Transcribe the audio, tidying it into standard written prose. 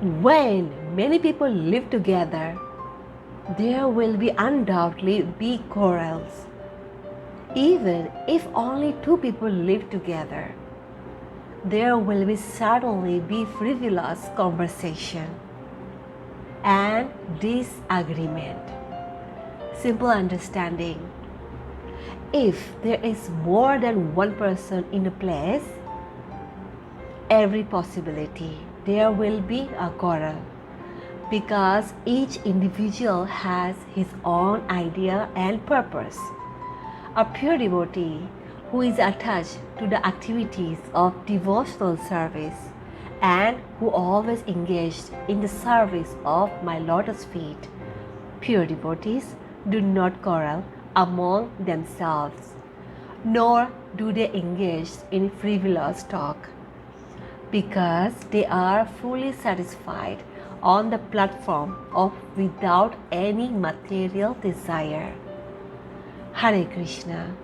When many people live together, there will be undoubtedly be quarrels. Even if only two people live together, there will be certainly be frivolous conversation and disagreement. Simple understanding. If there is more than one person in a place, every possibility there will be a quarrel because each individual has his own idea and purpose. A pure devotee who is attached to the activities of devotional service and who always engaged in the service of my lotus feet. Pure devotees do not quarrel among themselves, nor do they engage in frivolous talk, because they are fully satisfied on the platform of without any material desire. Hare Krishna.